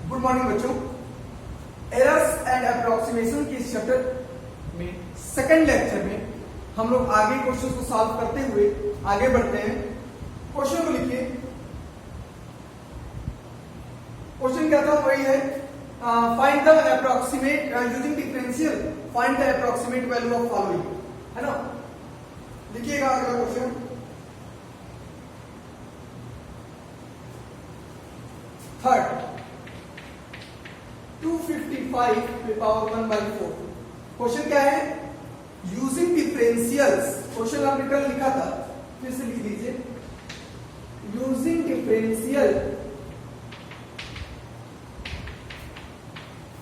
Good morning बच्चों। Errors and approximation के chapter में सेकंड लेक्चर में हम लोग आगे क्वेश्चन को सॉल्व करते हुए आगे बढ़ते हैं। क्वेश्चन को लिखिए। क्वेश्चन क्या था, वही है find the approximate using differential find the approximate value of following, है ना। लिखिएगा अगला क्वेश्चन। थर्ड 255 पे पावर 1/4। क्वेश्चन क्या है, यूजिंग डिफरेंशियल्स। क्वेश्चन आपने कल लिखा था, फिर से लिख दीजिए। Using differential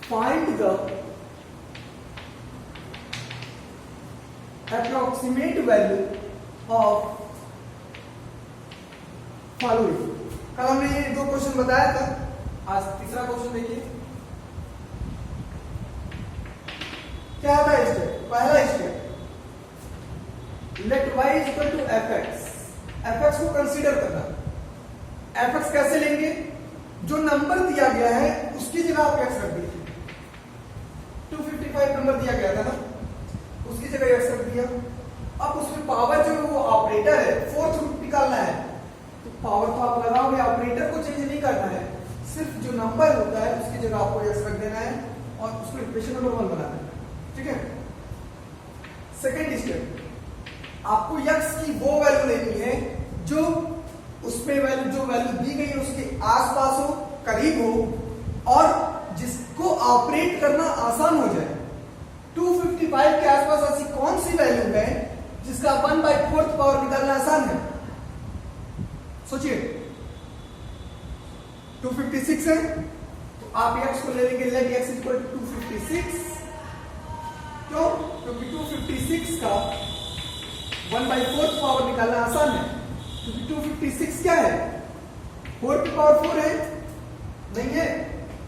find the approximate value of following. कल हमने ये दो क्वेश्चन बताया था, आज तीसरा क्वेश्चन देखिए। क्या था स्टेप, पहला step, let y is equal to fx। fx को कंसीडर करना। fx कैसे लेंगे, जो नंबर दिया गया है उसकी जगह आप x रख दीजिए। 255 नंबर दिया गया था ना, उसकी जगह x रख दिया। अब उसमें पावर जो वो ऑपरेटर है, फोर्थ रूट निकालना है, तो पावर तो आप लगाओगे, ऑपरेटर को चेंज नहीं करना है, सिर्फ जो नंबर होता है उसकी जगह आपको x रख देना है और उसको इक्वेशन नंबर 1 बनाना है। ठीक है। सेकेंड स्टेप, आपको x की वो वैल्यू लेनी है जो उसमें वैल्यू, जो वैल्यू दी गई है उसके आसपास हो, करीब हो और जिसको ऑपरेट करना आसान हो जाए। 255 के आसपास ऐसी कौन सी वैल्यू है जिसका 1/4 पावर निकालना आसान है? सोचिए। 256 है तो आप x को ले लेंगे, लेट x इक्वल टू 256। क्यों? क्योंकि 256 का 1/4 पावर निकालना आसान है, क्योंकि 256 क्या है, 4 की पावर 4 है, नहीं है।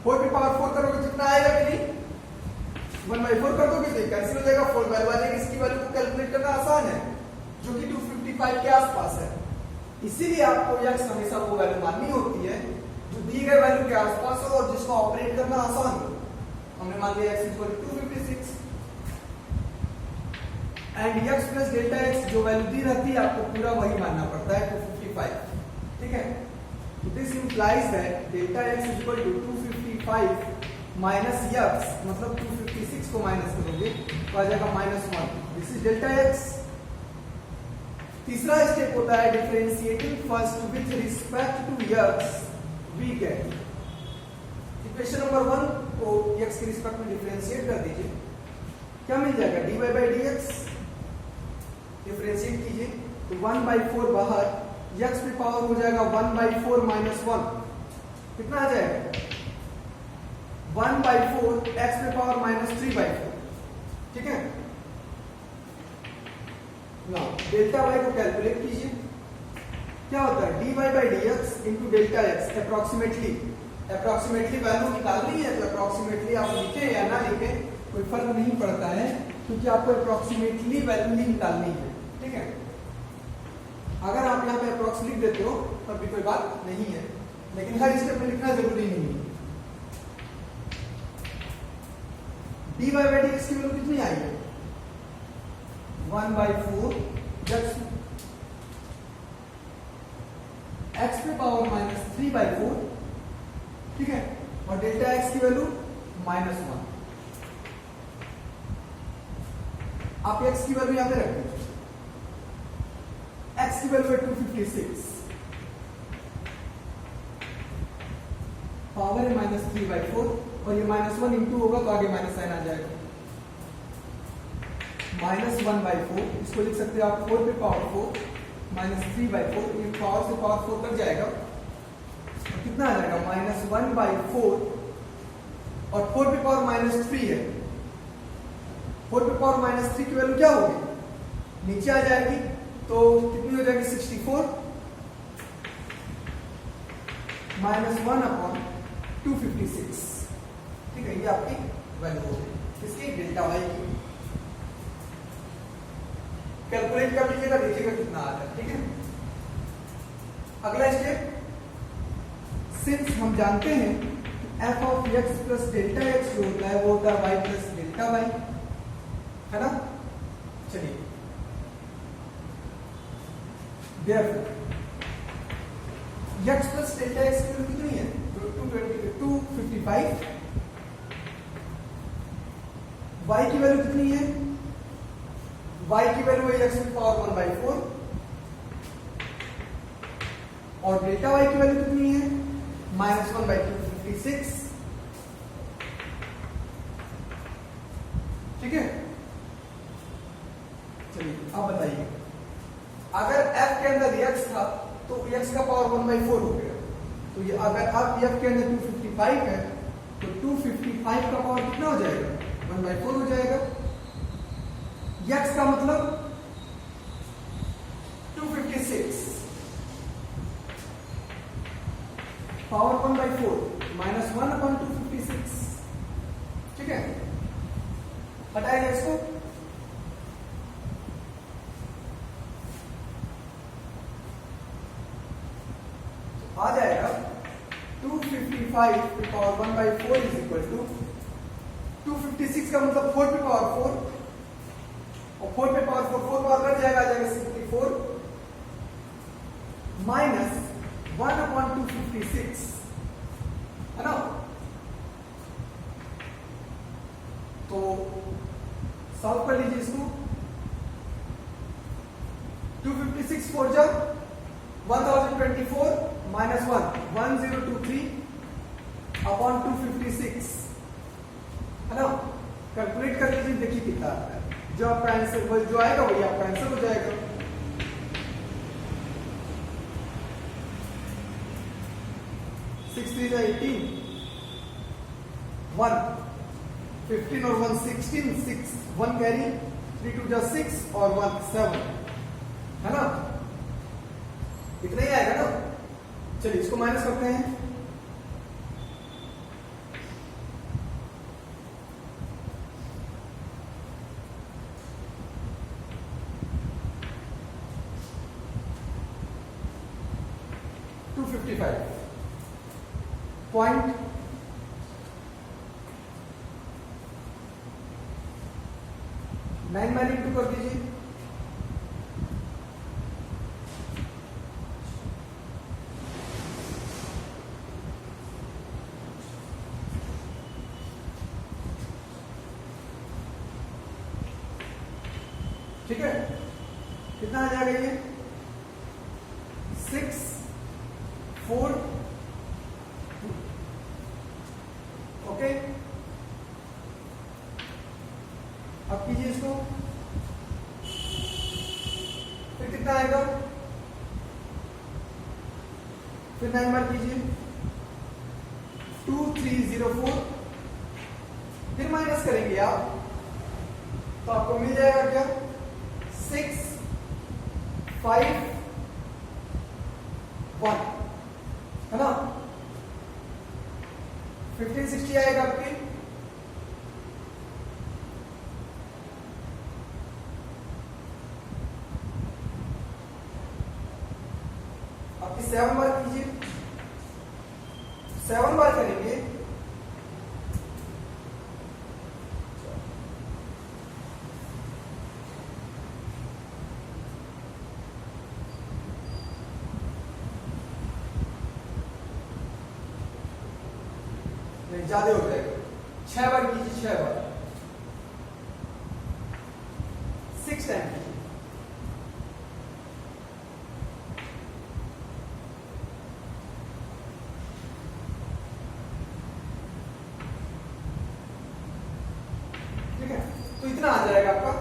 4 की पावर 4 करोगे कितना आएगा कि नहीं, 1/4 कर दोगे तो कैंसिल हो जाएगा, 4 वैल्यू आ जाएगी। इसकी वैल्यू को कैलकुलेट करना आसान है, जो कि 255 के आसपास है। इसीलिए आपको x हमेशा वो वैल्यू माननी होती है जो दी गई वैल्यू के आसपास हो और जिसको ऑपरेट करना आसान हो। हमने मान लिया x equal to 256 and x plus delta x, जो वैल्यू दी रहती है आपको पूरा वही मानना पड़ता है, 255। ठीक है। तो this implies that delta x equal to 255 minus x, मतलब 256 को माइनस करोगे तो आ जाएगा -1। This is delta x। तीसरा स्टेप होता है differentiating first with respect to x। We get equation number 1 को x के रिस्पेक्ट में डिफरेंशिएट कर दीजिए। क्या मिल जाएगा, dy/dx। डिफरेंशिएट कीजिए तो 1/4 बाहर, x पे पावर हो जाएगा 1/4 माइनस 1, कितना आ जाएगा 1/4 x पे पावर -3/4। ठीक है। नाउ डेल्टा y को कैलकुलेट कीजिए। क्या होता है, dy/dx into delta x। Approximately value निकालनी है तो अप्रोक्सीमेटली आप लिखे या ना लिखे कोई फर्क नहीं पड़ता है, क्योंकि आपको अप्रोक्सीमेटली वैल्यू ही निकालनी है। ठीक है। अगर आप यहाँ पे अप्रोक्स लिख देते हो तब भी कोई बात नहीं है, लेकिन हर स्टेप में लिखना जरूरी नहीं है। dy/dx की वैल्यू कितनी आई है, 1/4 x पे पावर -3/4। ठीक है। और डेल्टा x की वैल्यू -1। आप x की वैल्यू यहां पे रख दीजिए। x की वैल्यू है 256, पावर है -3/4 और ये -1 इंटू होगा तो आगे माइनस साइन आ जाएगा। -1/4 इसको लिख सकते हो आप 4 पे पावर 4 -3/4, ये पावर से पावर 4 कट जाएगा तो कितना आ जाएगा -1/4 और 4 पे पावर -3 है। 4 पे पावर -3 की वैल्यू क्या होगी, नीचे आ जाएगी तो कितनी हो जाएगी 64 -1/256। ठीक है, ये आपकी वैल्यू होगी इसकी डेल्टा y की। कैलकुलेट कर लीजिएगा, देखिएगा कितना आ रहा है। ठीक है। अगला स्टेप, सिंस हम जानते हैं कि F of x plus delta x जो होता है वो होता है वाई प्लस डेल्टा वाई, है ना। चलिए एक्स प्लस डेल्टा एक्स की वैल्यू कितनी है? 255। y की वैल्यू कितनी है? y की वैल्यू है x की पावर 1/4 और डेल्टा y की वैल्यू कितनी है? -1/256। ठीक है। चलिए अब बताइए, अगर f के अंदर x था तो x का पावर 1/4 हो गया, तो ये अगर अब f के अंदर 255 है तो 255 का पावर कितना हो जाएगा? 1/4 हो जाएगा। x का मतलब 256 पावर 1/4 -1/256। ठीक है, हटाएगा इसको। आ जाएगा 255 की पावर 1/4 इज इक्वल टू 256 का मतलब 4 पे पावर 4 और 4 पे पावर 4 बार कट जाएगा, आ जाएगा 64 माइनस 1/256, है ना। तो सॉल्व कर लीजिए इसको। 256 4 जा 1024 माइनस 1 1023 अपॉन 256, है ना। कैलकुलेट कर लीजिए, देखिए कितना आता है। जो आपका आंसर जो आएगा वही आपका आंसर हो जाएगा। 6 3 18 1 15 और 1 16 6 1 कैरी 3 2 जा 6 और 1 7, है ना। इतना ही आएगा ना। चलिए इसको माइनस करते हैं। पॉइंट 9 मैंने इंटू कर दीजिए। ठीक है, कितना आ जाएगा ये? 6 4 2। ओके, अब कीजिए इसको, फिर कितना आएगा? फिर 9 बार कीजिए 2304, फिर माइनस करेंगे आप तो आपको मिल जाएगा क्या? 6 5 1, है ना। 1560 आएगा आपकी। आपकी 7 बार कीजिए, 7 बार करेंगे ज्यादा हो जाएगा। 6 बार कीजिए, 6 बार 6 टाइम कीजिए। ठीक है, तो इतना आ जाएगा आपका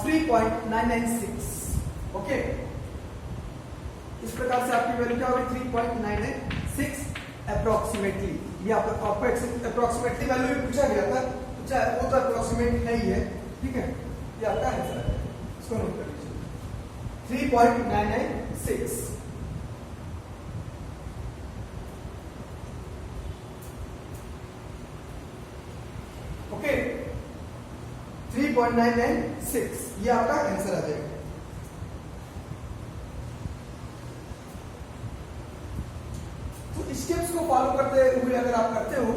3.996। ओके, इस प्रकार से आपकी वैल्यू क्या होगी? 3.996 अप्रोक्सीमेटली। ये आपको अप्रोक्सीमेटली वैल्यू भी पूछा गया था, तो चाहे वो तो अप्रोक्सीमेट नहीं है। ठीक है, ये आपका आंसर है, इसको नोट कर लीजिए 3.996। ओके, 3.996 ये आपका आंसर आ जाएगा। तो स्टेप्स को फॉलो करते हुए अगर आप करते हो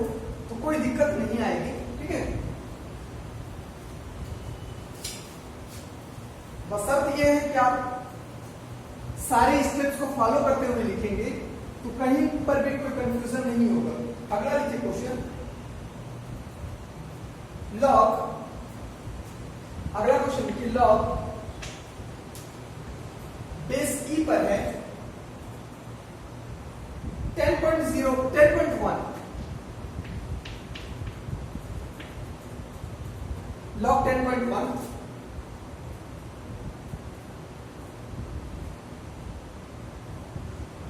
तो कोई दिक्कत नहीं आएगी, ठीक है। बस शर्त यह है कि आप सारे स्टेप्स को फॉलो करते हुए लिखेंगे तो कहीं पर भी कोई कंफ्यूजन नहीं होगा। अगला लीजिए क्वेश्चन, लॉग, अगला क्वेश्चन लिखिए, लॉग बेस ई पर है 10.1, लॉग 10.1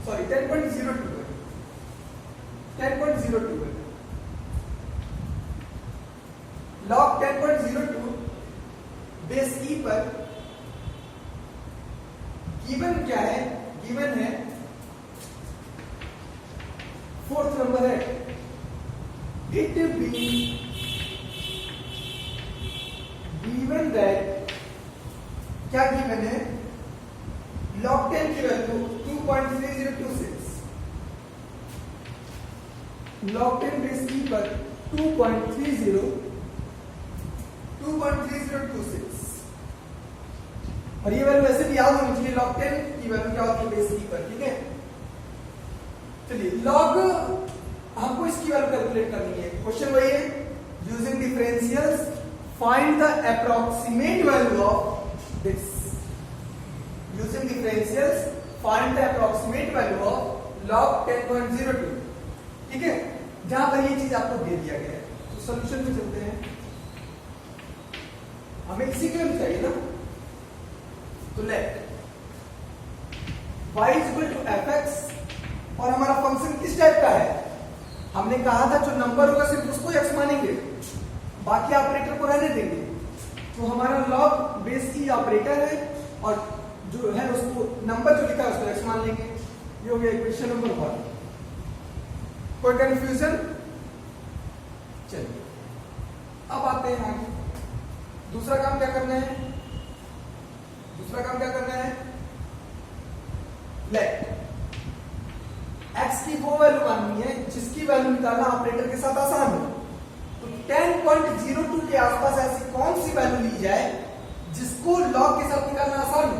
सॉरी 10.02 है, लॉग 10.02 बेस ई पर गिवन क्या है, गिवन है फोर्थ नंबर है, इट बी गिवन दैट, क्या गिवन है, log 10 की वैल्यू 2.3026, log 10 बेस ई पर 2.3026 और ये वैल्यू वैसे भी याद होनी चाहिए, log 10 की वैल्यू क्या होती है बेस ई पर, ठीक है। चलिए log हमको इसकी वैल्यू कैलकुलेट करनी है, क्वेश्चन वही है, using differentials find the approximate value of this, using differentials find the approximate value of log 10.02, ठीक है। जहां पर ये चीज आपको दे दिया गया है तो सॉल्यूशन में चलते हैं, हमें इसी के लिए चाहिए ना, तो let y equal to fx और हमारा फंक्शन किस टाइप का है, हमने कहा था जो नंबर होगा सिर्फ उसको x मानेंगे, बाकी ऑपरेटर को रहने देंगे, तो हमारा log बेस ई ऑपरेटर है और जो है उसको नंबर जो लिखा है उसको x मान लेंगे। ये हो गया इक्वेशन नंबर 1। कोई कंफ्यूजन? चलिए अब आते हैं आगे, दूसरा काम क्या करना है, दूसरा काम क्या करना है, लेट x की वो वैल्यू माननी है जिसकी वैल्यू निकालना ऑपरेटर के साथ आसान हो, तो 10.02 के आसपास ऐसी कौन सी वैल्यू ली जाए जिसको log के साथ निकालना आसान हो,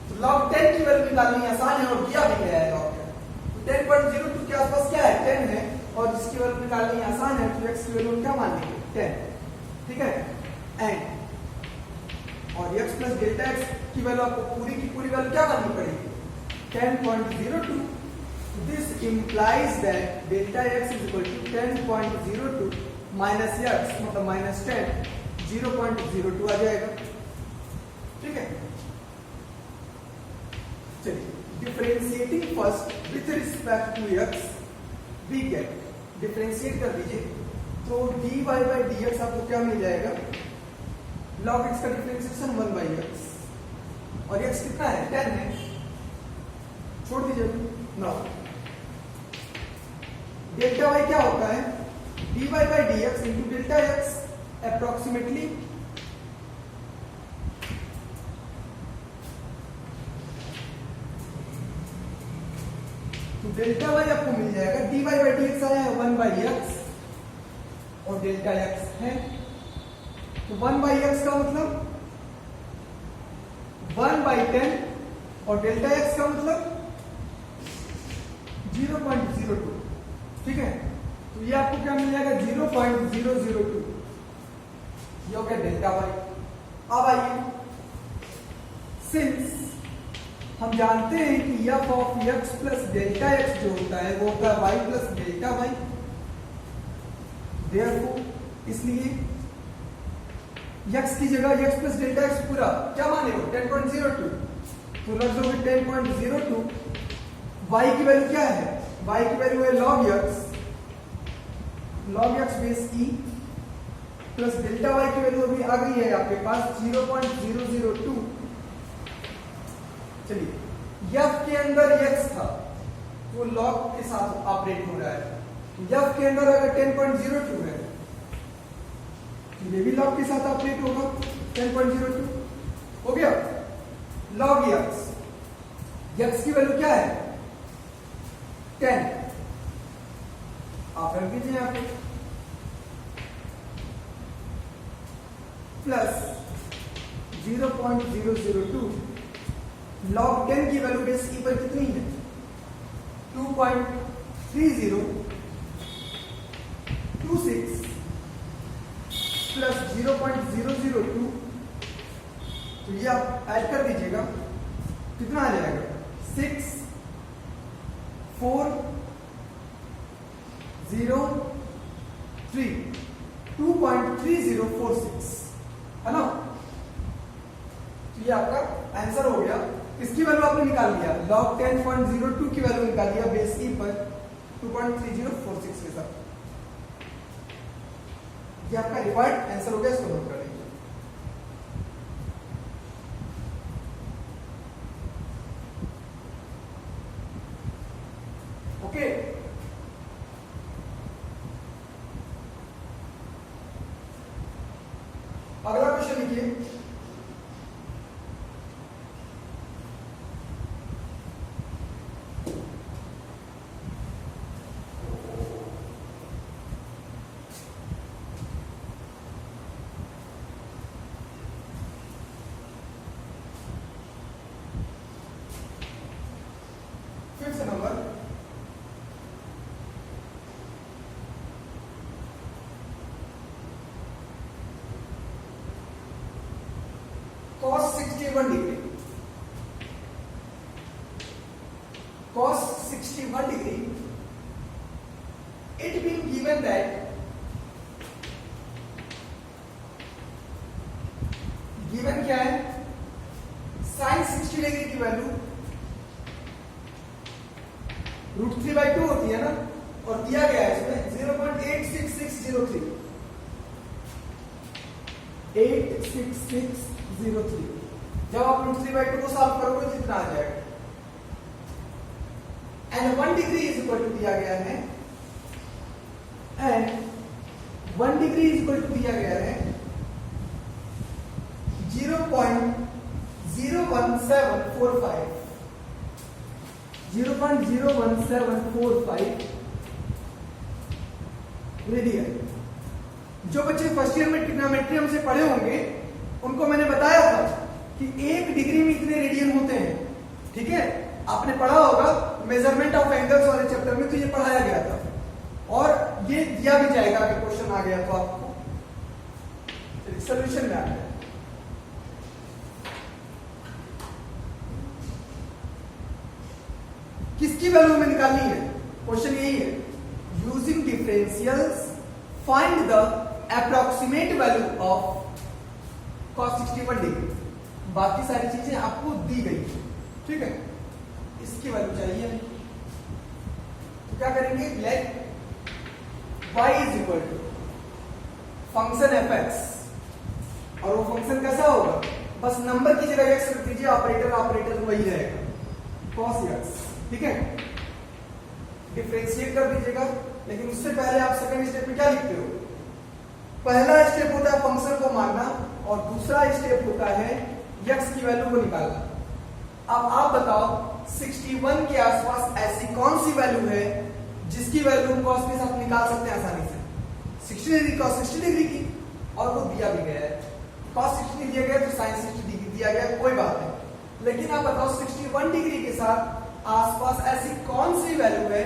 तो log 10 की वैल्यू निकालनी आसान है और दिया भी गया है log 10। तो 10.02 के आसपास क्या है, 10 है और जिसकी वैल्यू निकालनी आसान है तो x की वैल्यू क्या मान लेंगे, 10, ठीक है। एंड और x प्लस डेल्टा x की वैल्यू आपको पूरी की पूरी वैल्यू क्या माननी पड़ेगी, 10.02। This implies that delta x is equal to 10.02 minus x मतलब माइनस 10, 0.02 आ जाएगा, ठीक है। चलिए differentiating first with respect to x we get, differentiate कर दीजिए तो dy बाई dx आपको क्या मिल जाएगा, log x का डिफरेंशिएशन 1 बाई x और x कितना है, 10 है, छोड़ दीजिए ना। डेल्टा y क्या होता है, dy by dx into delta x approximately तो डेल्टा y आपको मिल जाएगा, dy बाई dx आया है 1 बाई x और डेल्टा x है, तो 1 बाई x का मतलब 1 बाई 10 और डेल्टा x का मतलब 0.02, ठीक है। तो ये आपको क्या मिल जाएगा, 0.002, ये हो गया डेल्टा y। अब आइए, सिंस हम जानते हैं कि f of x plus delta x जो होता है वो होता है y plus delta y, therefore इसलिए x की जगह x प्लस डेल्टा x पूरा क्या माने हो, 10.02, तो रख दोगे 10.02, y की वैल्यू क्या है, y की वैल्यू है log x base e plus delta y की वैल्यू अभी आ गई है आपके पास 0.002। चलिए f के अंदर x था तो log के साथ ऑपरेट हो रहा है, f के अंदर अगर 10.02 है तो ये भी log के साथ ऑपरेट होगा, 10.02 हो गया। log x की वैल्यू क्या है, 10, आप रख दीजिए यहाँ पे प्लस 0.002 log 10 की वैल्यू बेस ई पर कितनी है 2.3026 प्लस 0.002 तो ये आप ऐड कर दीजिएगा कितना आ जाएगा 6 4 0 3 2.3046 है ना। तो ये आपका आंसर हो गया। इसकी वैल्यू आपने निकाल लिया log 10.02 की वैल्यू निकाल लिया बेस ई पर 2.3046 के साथ। ये आपका रिक्वायर्ड आंसर हो गया, इसको नोट कर लीजिए। ओके अगला क्वेश्चन लिखिए। Fifth number cos 61 degree. Cos 61 degree. It being given that given क्या है sin 60 डिग्री की वैल्यू √3/2 होती है ना, और दिया गया है इसमें 0.86603 86603। जब आप √3/2 को सॉल्व करोगे कितना आ जाएगा and 1 degree is equal to दिया गया है and 1 degree is equal to दिया गया है 0.01745 0.01745 रेडियन। जो बच्चे फर्स्ट ईयर में ट्रिग्नोमेट्री हमसे पढ़े होंगे उनको मैंने बताया था कि 1 डिग्री में इतने रेडियन होते हैं। ठीक है, आपने पढ़ा होगा मेजरमेंट ऑफ एंगल्स वाले चैप्टर में, तो ये पढ़ाया गया था और ये दिया भी जाएगा अगर क्वेश्चन आ गया तो आपको सॉल्यूशन में आ गया। किसकी वैल्यू में निकालनी है, क्वेश्चन यही है। Using differentials find the approximate value of cos 61 degree. बाकी सारी चीजें आपको दी गई है, ठीक है। इसकी वैल्यू चाहिए तो क्या करेंगे, let y is equal to function fx, और वो फंक्शन कैसा होगा, बस नंबर की जगह x रख दीजिए, ऑपरेटर वही रहेगा cos x, ठीक है। डिफरेंशिएट कर दीजिएगा, लेकिन उससे पहले आप सेकंड स्टेप में क्या लिखते हो, पहला स्टेप होता है फंक्शन को मानना और दूसरा स्टेप होता है x की वैल्यू को निकालना। अब आप बताओ 61 के आसपास ऐसी कौन सी वैल्यू है जिसकी वैल्यू हम cos के साथ निकाल सकते हैं आसानी से। 60 डिग्री cos 60 डिग्री की, और वो दिया भी गया है cos 60 दिया गया तो sin 60 डिग्री दिया गया, कोई बात नहीं। लेकिन आप बताओ 61 डिग्री के साथ आसपास ऐसी कौन सी वैल्यू है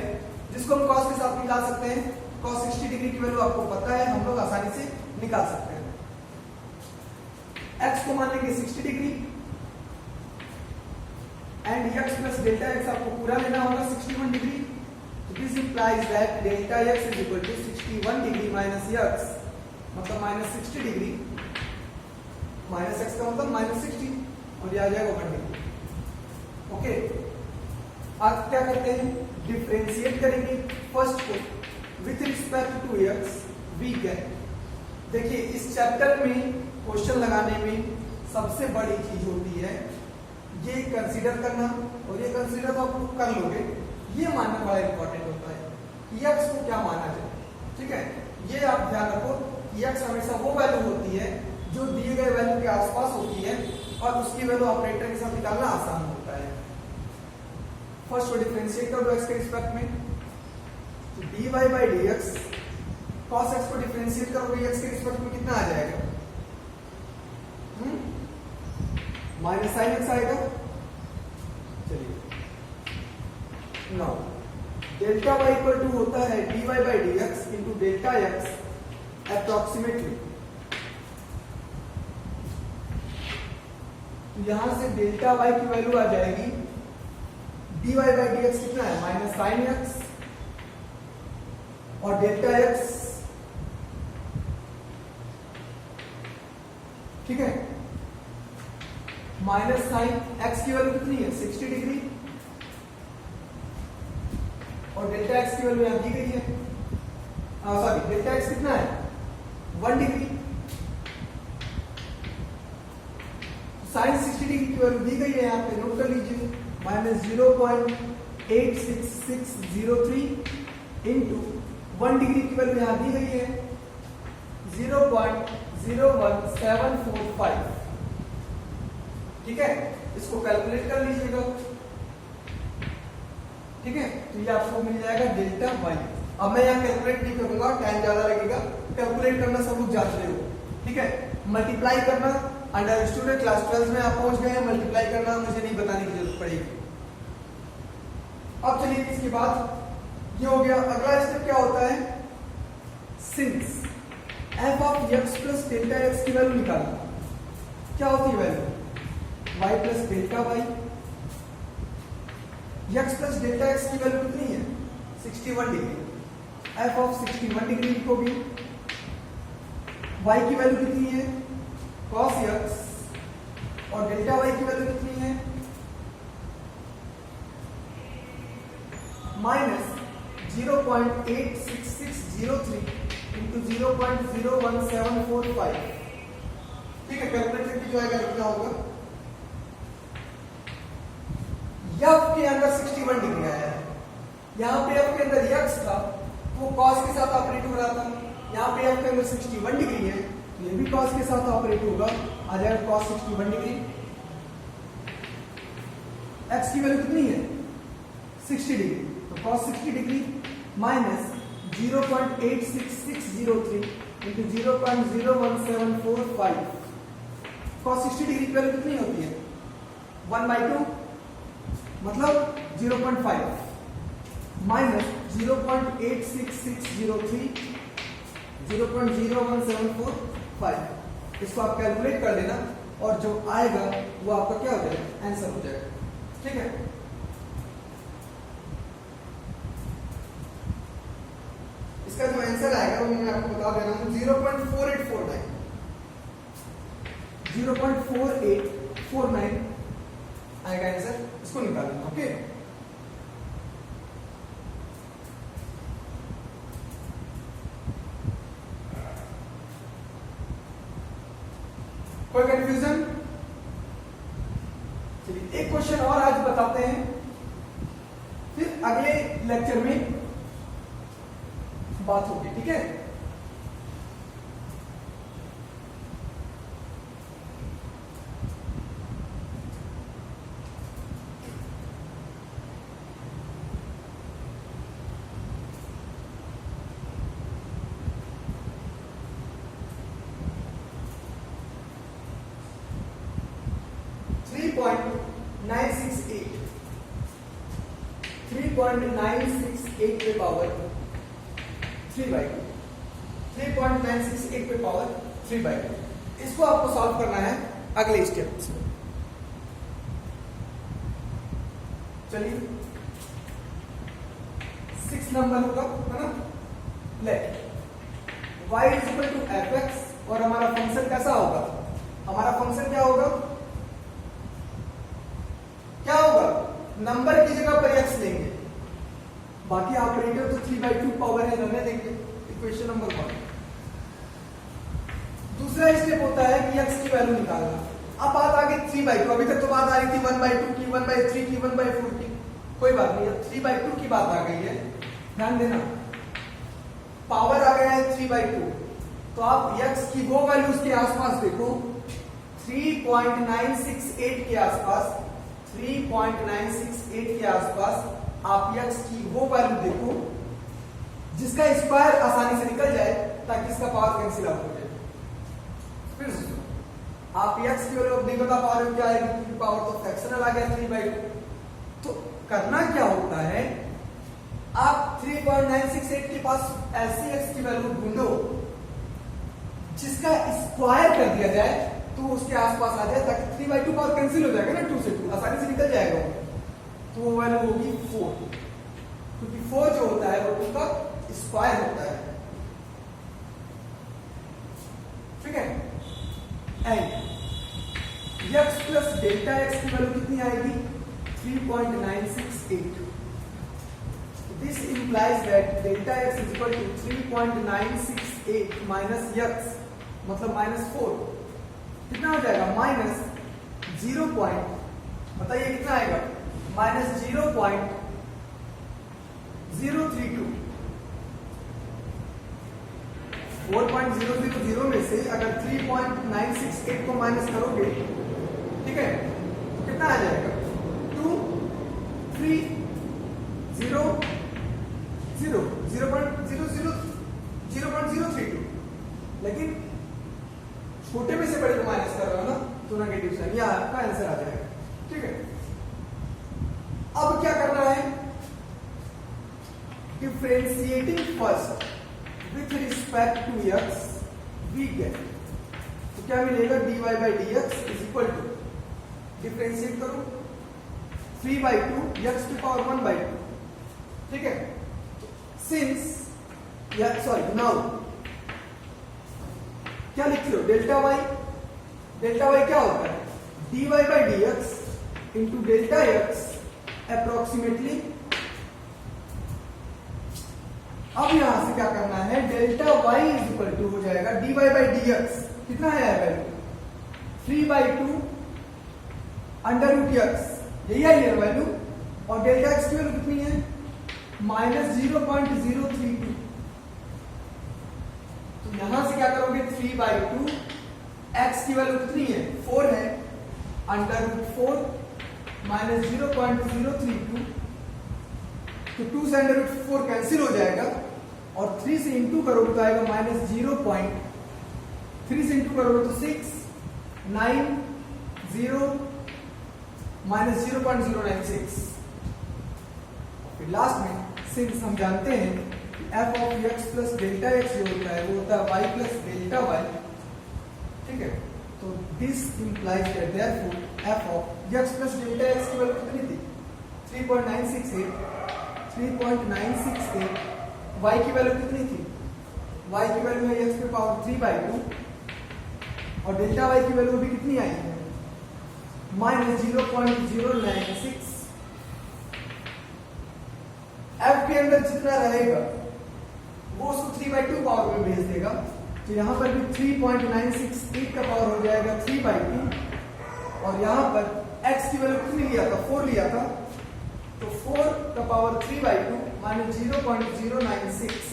जिसको हम cos के साथ निकाल सकते हैं। cos 60 डिग्री की वैल्यू आपको पता है, हम लोग आसानी से निकाल सकते हैं। x को मान लेंगे 60 degree and x plus delta x आपको पूरा लेना होगा 61 डिग्री। तो this implies that delta x is equal to 61 degree minus x, मतलब माइनस 60 डिग्री, माइनस x का मतलब माइनस 60, और ये आ जाएगा 1 डिग्री। ओके, अब क्या करते हैं, डिफरेंशिएट करेंगे फर्स्ट को with respect to x। We can, देखिए इस चैप्टर में क्वेश्चन लगाने में सबसे बड़ी चीज होती है ये कंसीडर करना, और ये कंसीडर तो आप कर लोगे, ये मानना बड़ा इंपॉर्टेंट होता है कि x को क्या माना जाए। ठीक है, ये आप ध्यान रखो कि x हमेशा वो वैल्यू होती है जो दिए गए वैल्यू के आसपास होती है, और उसकी वैल्यू ऑपरेटर के साथ निकालना आसान होता है। फर्स्ट को डिफरेंशिएट कर दो x के रिस्पेक्ट में, तो dy y by d x, cos x को डिफरेंशिएट करोगे एक्स के रिस्पेक्ट में कितना आ जाएगा, माइनस साइन एक्स आएगा। चलिए now delta y equal to होता है d y by d x into delta x approximately. यहां से डेल्टा वाई की वैल्यू आ जाएगी d y by d x कितना है, माइनस साइन एक्स, और डेल्टा एक्स, ठीक है, माइनस साइन एक्स की वैल्यू कितनी है 60 डिग्री, और डेल्टा एक्स की वैल्यू यहां दी गई है, सॉरी डेल्टा एक्स कितना है 1 डिग्री, साइन 60 डिग्री की वैल्यू दी गई है, यहां पे नोट कर लीजिए, माइनस 0.86603 इंटू 1 डिग्री की वैल्यू यहां दी गई है 0.01745, ठीक है, इसको कैलकुलेट कर लीजिएगा, ठीक है, तो ये आपको मिल जाएगा डेल्टा वाई। अब मैं यहाँ कैलकुलेट नहीं करूंगा, टाइम ज्यादा लगेगा, कैलकुलेट करना सब लोग जानते हो, ठीक है, मल्टीप्लाई करना अंडर स्टूडेंट क्लास 12 में आप पहुंच गए हैं, मल्टीप्लाई करना मुझे नहीं बताने की जरूरत पड़ेगी। अब चलिए इसके बाद ये हो गया, अगला स्टेप क्या होता है, since f of x plus delta x की वैल्यू निकालना। क्या होती है value, y plus delta y, x plus delta x की वैल्यू कितनी है 61 डिग्री, एफ ऑफ 61 डिग्री को भी, वाई की वैल्यू कितनी है cos x, और डेल्टा वाई की वैल्यू कितनी है माइनस 0.86603 इंटू 0.01745, ठीक है, कैलकुलेट करके जो आएगा लिखना होगा। एफ के अंदर 61 डिग्री आया है, यहाँ पे एफ के अंदर x था वो cos के साथ ऑपरेट हो रहा था, यहाँ पे एफ के अंदर 61 डिग्री है, ये भी cos के साथ ऑपरेट होगा, आ जाएगा cos 61 डिग्री। x की वैल्यू कितनी है 60 डिग्री, तो cos 60 degree minus 0.86603 into 0.01745, cos 60 degree की वैल्यू कितनी होती है 1/2 मतलब 0.5 माइनस 0.86603 0.01745, इसको आप कैलकुलेट कर लेना और जो आएगा वो आपका क्या हो जाएगा, आंसर हो जाएगा, ठीक है। इसका जो आंसर आएगा वो मैं आपको बता दे रहा हूं 0.4849 0.4849 आएगा आंसर, इसको निकालना, ओके। कोई कंफ्यूजन? चलिए एक क्वेश्चन और आज बताते हैं, फिर अगले लेक्चर में बात होगी, ठीक है। 3.968 पे पावर 3/2, 3.968 पे पावर 3/2, इसको आपको सॉल्व करना है अगले स्टेप में। चलिए 6 नंबर होगा, है ना, let y is equal to fx, और हमारा फंक्शन कैसा होगा, हमारा फंक्शन क्या होगा, नंबर की जगह पर x लेंगे, बाकी ऑपरेटर तो 3/2 पावर है रहने देंगे, इक्वेशन नंबर 1। दूसरा स्टेप होता है कि x की वैल्यू निकालना। अब बात आ गई 3/2, अभी तक तो बात आ रही थी 1/2 की, 1/3 की, 1/4 की, कोई बात नहीं, अब 3/2 की बात आ गई है, ध्यान देना, पावर आ गया है 3/2, तो आप x की वो वैल्यूज के आसपास देखो, 3.968 के आसपास, 3.968 के आसपास आप x की वो वैल्यू देखो इसका स्क्वायर आसानी से निकल जाए ताकि इसका पावर कैंसिल आउट हो जाए। फिर से आप x की वैल्यू नहीं बता पा रहे हो क्या आएगी, क्योंकि पावर तो फ्रैक्शनल आ गया 3/2। तो करना क्या होता है, आप 3.968 के पास ऐसी x की वैल्यू ढूंढो जिसका स्क्वायर कर दिया जाए तो उसके आसपास आ जाए, ताकि 3/2 पावर कैंसिल हो जाएगा ना, 2 से 2 आसानी से निकल जाएगा। तो वो वैल्यू होगी 4, क्योंकि 4 जो होता है वो 2 का स्क्वायर होता है। ठीक है, and x plus delta x की वैल्यू कितनी आएगी, 3.968। This implies that delta x is equal to 3.968 minus x मतलब -4 कितना हो जाएगा, -0. बताइए कितना आएगा, -0.032। 4.000 में से अगर 3.968 को माइनस करोगे, ठीक है, तो कितना आ जाएगा, 0.032। लेकिन छोटे में से बड़े को माइनस कर रहा हो ना, तो नेगेटिव साइन, यह आपका आंसर आ जाएगा। ठीक है, अब क्या करना है, differentiating first with respect to x we get, तो क्या मिलेगा, dy/dx is equal to, differentiate करो 3/2 x की पावर 1/2। ठीक है, सिंस नाउ क्या लिखते हो, डेल्टा y क्या होता है, dy/dx into delta x approximately. अब यहां से क्या करना है, delta y is equal to हो जाएगा dy/dx, कितना है वैल्यू, 3/2 √x, यही है वैल्यू, और डेल्टा x की वैल्यू कितनी है, -0.032। तो यहां से क्या करोगे, 3/2 x की वैल्यू कितनी है, 4 है, √4 -0.032, तो 2 से √4 कैंसिल हो जाएगा, और 3 से इंटू करोगे तो आएगा -3 से इंटू करोगे तो 6 9 0 -0.096। फिर लास्ट में सिंस हम जानते हैं कि f of x plus delta x जो होता है वो होता है y प्लस डेल्टा y। ठीक है, तो this implies that therefore f of x plus delta x की वैल्यू कितनी थी, 3.968 y की वैल्यू कितनी थी, y की वैल्यू है x की पावर 3/2, और डेल्टा y की वैल्यू भी कितनी आई है, -0.096। f के अंदर जितना रहेगा वो उसको 3/2 पावर में भेज देगा, तो यहां पर भी 3.968 का पावर हो जाएगा 3/2, और यहां पर x की वैल्यू कितनी लिया था, 4 लिया था, तो 4 का पावर 3/2 -0.096।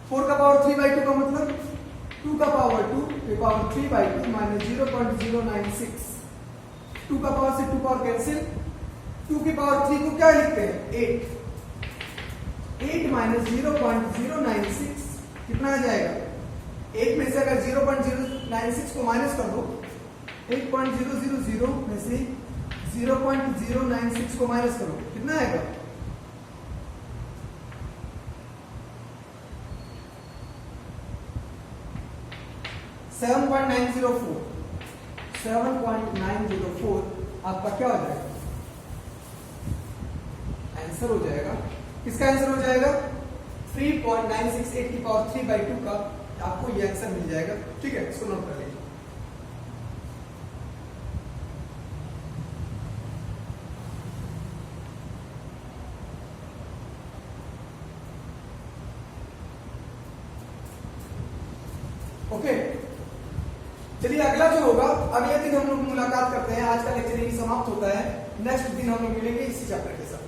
4 का पावर 3/2 का मतलब 2 का पावर 2 के पावर 3/2 -0.096। 2 का पावर से 2 पावर कैंसिल, 2 की पावर 3 को क्या लिखते हैं, 8 -0.096 कितना आ जाएगा, 8 में से अगर 0.096 को माइनस कर दो, 8.000 में से 0.096 को माइनस करो, कितना आएगा, 7.904। 7.904 आपका क्या हो जाएगा, आंसर हो जाएगा। किसका आंसर हो जाएगा, 3.968 की पावर 3/2 का आपको ये आंसर मिल जाएगा। ठीक है, इसको नोट कर लीजिए। ओके, चलिए अगला जो होगा, अगले दिन हम लोग मुलाकात करते हैं। आज का लेक्चर यही समाप्त होता है, नेक्स्ट दिन हम लोग मिलेंगे इसी चैप्टर के साथ।